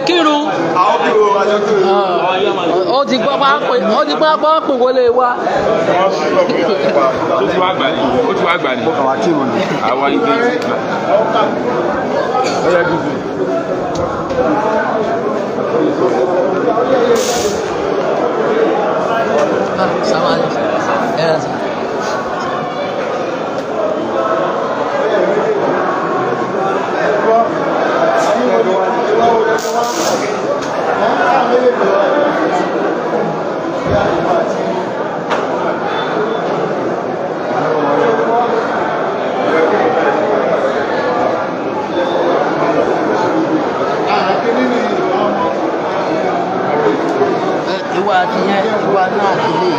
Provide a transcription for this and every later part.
kírun ó ti gbọ́ bá pè wọlé wa. ó ti wá gbà ní àwa tíìmù ni àwa ilé ìgbà ó yẹ dúdú. Samahani. Ìwà àtìyẹn ìwà náà ti lè.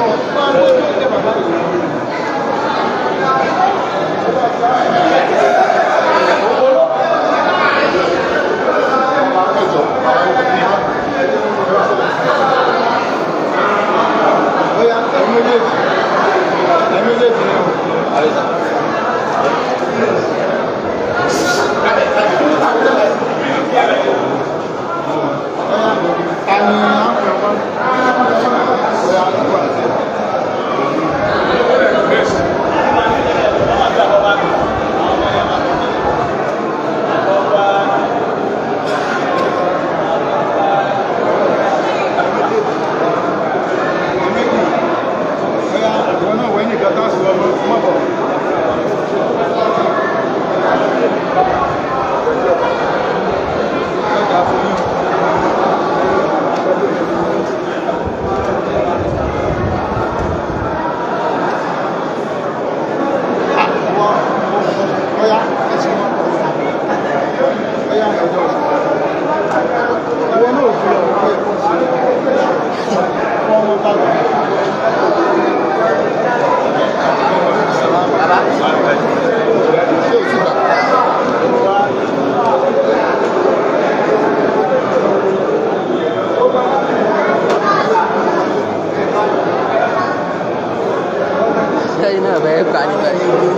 Ẹ̀yin náà bẹ̀rẹ̀ gbà nígbà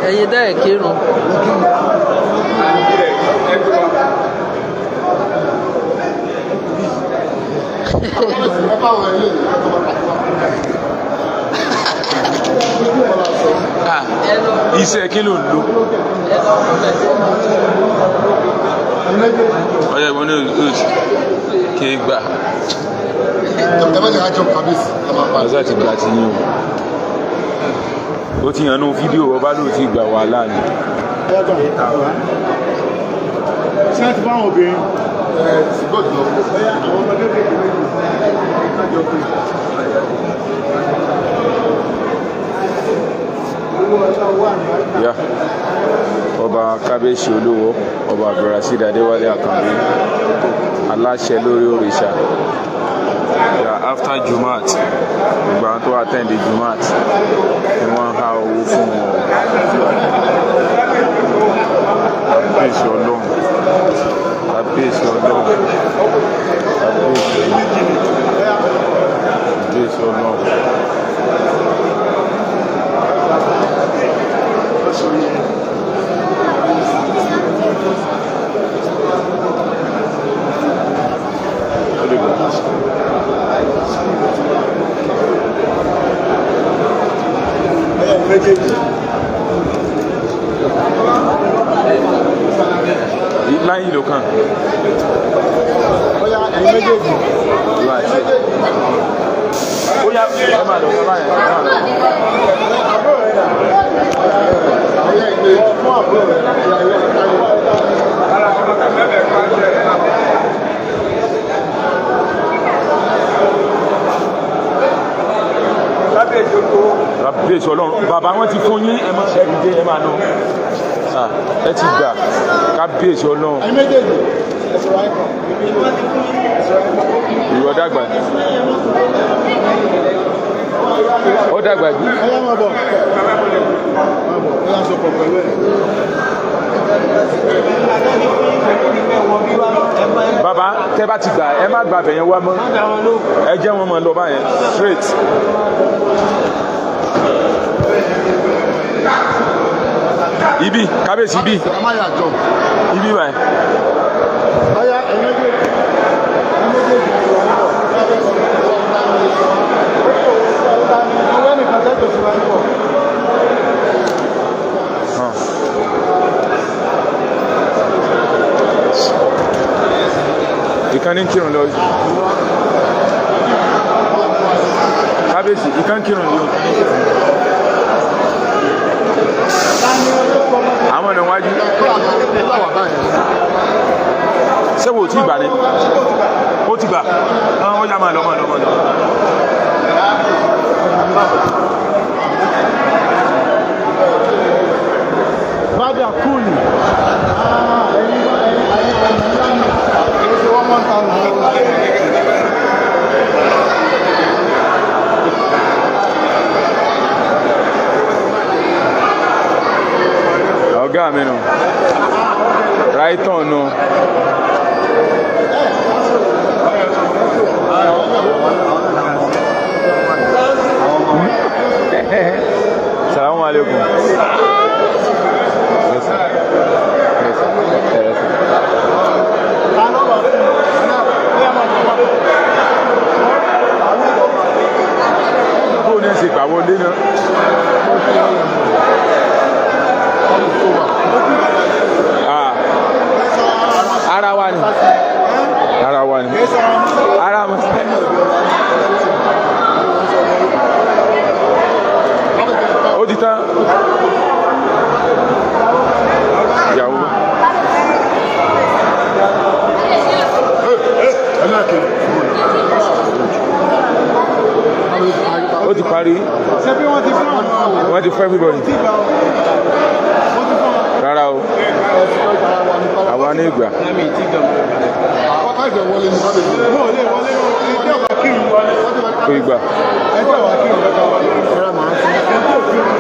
ẹ̀yin dẹ́ kírun. Iṣẹ́ kí ló ń lò? Ọ̀yá ìwọ ní oṣù kí gbà. Àzá ti gbà ti yín o. Ó ti yàn ní fídíò ọba ló ti gbà wàhálà ni. Ṣé ẹ ti bá àwọn obìnrin? Ṣùgbọ́n lọ. Àwọn ọmọdé kékeré ní ìkájọ pé. Ya ọba kábíyèsí olówó ọba Abdulrasheed Adéwálé Àkànbí aláṣẹ lórí òrìṣà after Jumat ìgbà tó attend Jumat ni wọ́n há owó fún wọn kábíyèsí ọlọ́run kábíyèsí ọlọ́run kábíyèsí ọlọ́run. Láyìn ló kàn. Bóyá ẹ̀yin méjèèjì. Ó yá ẹ máa lọ bàbá yẹn. Àbúrò rẹ̀ dà. Ọ̀yá ìgbé fún àbúrò rẹ̀ ìyàwó ìtàgé. Kábíyèsí ọlọ́run bàbá wọn ti fún yín ẹ máa ṣe ìdíje ẹ máa lọ ẹ ti gbà kábíyèsí ọlọ́run. Ẹ̀yin méjèèjì ẹ̀sùn wáyé kan. Ìwọ dàgbà jù. Ó dàgbà jù. Ẹ̀yà máa bọ̀. Ó yà sọ̀pọ̀ pẹ̀lú ẹ̀. bàbá tẹ́ bá ti gbà ẹ má gba bẹ̀yẹn wá mọ́ ẹ jẹ́ wọn mọ̀ lọ báyẹn straight. Ibi kábíyèsí ibi ibi báyìí. Ìkànnì kírun lọ kábíyèsí ìkànnì kírun lọ àwọn ọ̀nà wájú sẹ́wọ̀ ò tí gbà ní ó ti gbà wọ́n já máa lọ máa lọ máa lọ. Bada kúlù. Ọ̀gá mi nù right on nù. Salamu alaikum. Bó ní ẹsẹ̀ ìgbà wọlé náà. Ara wa ni. Ara wa ni. Ara wa ni. Ó ti tán. Ìyàwó. Ó ti parí. Wọ́n ti fẹ́ everybody. Rárá o. Àwa ní ìgbà. Kò ìgbà.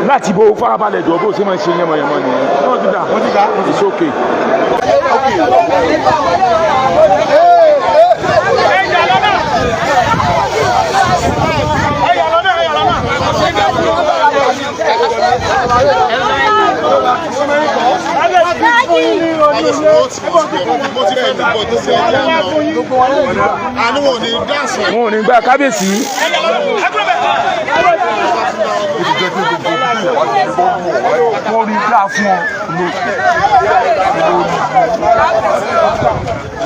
Láti bó farabalẹ̀ jọ bó ṣe máa ń ṣe yánmọ̀yánmọ̀ nìyẹn. It's okay. Wọn ò ní gbà kábíyèsí. Wọ́n rí gbà fún ọ.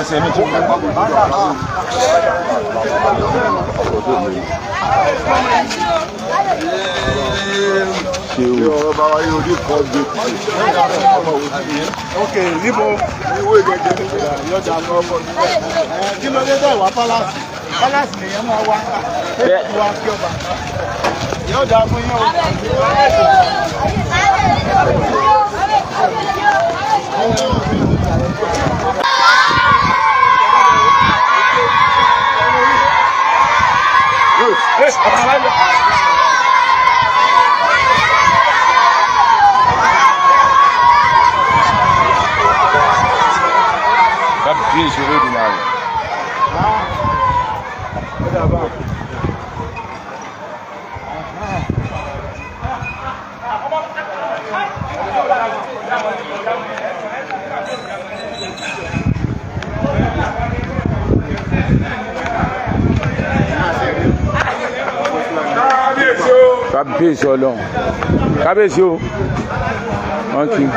Ẹsẹ̀ mi tó kọ́. Ok, níbo ìwé gẹ́gẹ́ yọjà lọ́wọ́ kí ló dé dẹ̀ wá pálásì pálásì nìyẹn máa wá wá kí ọba yọjà fún yín o. Kábíyèsí Olódùmarè. Kábíyèsí Ọlọ́run. Kábíyèsí o. Wọ́n kì í.